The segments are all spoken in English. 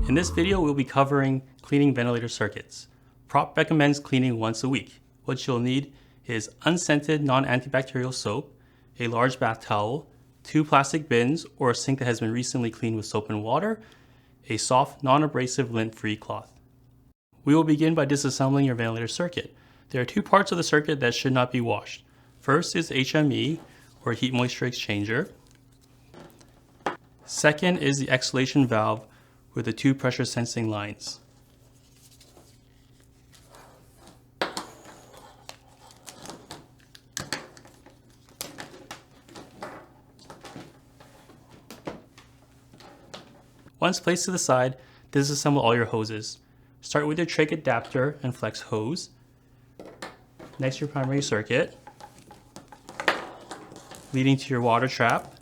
In this video, we'll be covering cleaning ventilator circuits. Prop recommends cleaning once a week. What you'll need is unscented non-antibacterial soap, a large bath towel, 2 plastic bins or a sink that has been recently cleaned with soap and water, a soft, non-abrasive lint-free cloth. We will begin by disassembling your ventilator circuit. There are 2 parts of the circuit that should not be washed. First is HME, or heat moisture exchanger. Second is the exhalation valve with the 2 pressure sensing lines. Once placed to the side, disassemble all your hoses. Start with your trach adapter and flex hose. Next, your primary circuit, leading to your water trap.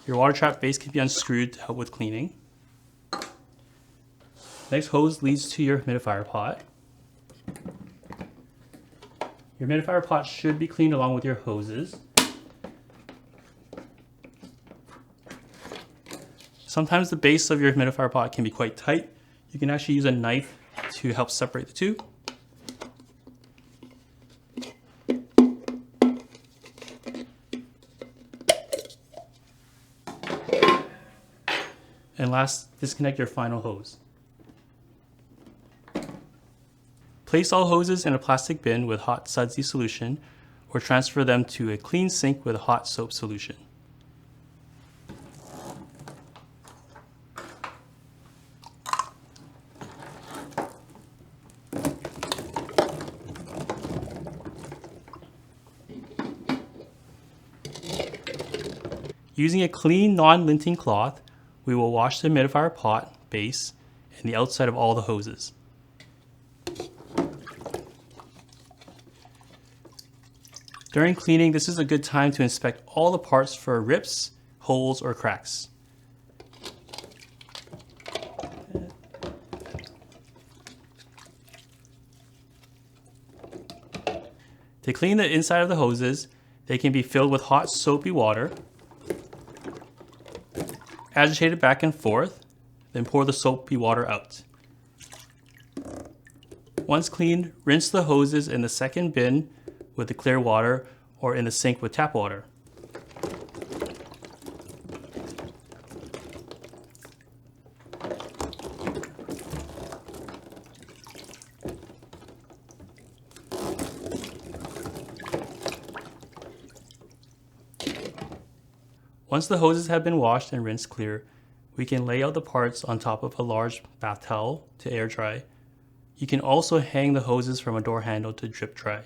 Your water trap base can be unscrewed to help with cleaning. Next hose leads to your humidifier pot. Your humidifier pot should be cleaned along with your hoses. Sometimes the base of your humidifier pot can be quite tight. You can actually use a knife to help separate the two. And last, disconnect your final hose. Place all hoses in a plastic bin with hot sudsy solution or transfer them to a clean sink with a hot soap solution. Using a clean, non-linting cloth, we will wash the humidifier pot base and the outside of all the hoses. During cleaning, this is a good time to inspect all the parts for rips, holes, or cracks. To clean the inside of the hoses, they can be filled with hot soapy water, agitated back and forth, then pour the soapy water out. Once cleaned, rinse the hoses in the second bin with the clear water or in the sink with tap water. Once the hoses have been washed and rinsed clear, we can lay out the parts on top of a large bath towel to air dry. You can also hang the hoses from a door handle to drip dry.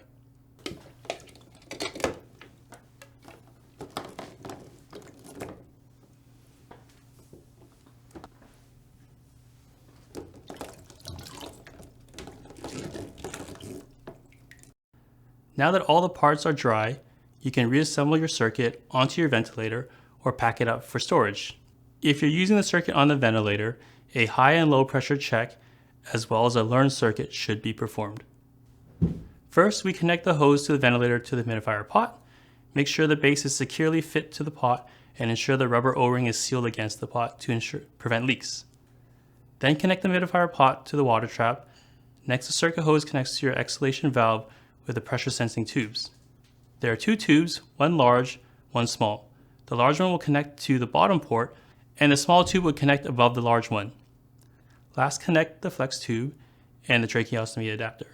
Now that all the parts are dry, you can reassemble your circuit onto your ventilator or pack it up for storage. If you're using the circuit on the ventilator, a high and low pressure check as well as a learn circuit should be performed. First, we connect the hose to the ventilator to the humidifier pot. Make sure the base is securely fit to the pot and ensure the rubber O-ring is sealed against the pot to prevent leaks. Then connect the humidifier pot to the water trap. Next, the circuit hose connects to your exhalation valve with the pressure sensing tubes. There are 2 tubes, one large, one small. The large one will connect to the bottom port and the small tube will connect above the large one. Last, connect the flex tube and the tracheostomy adapter.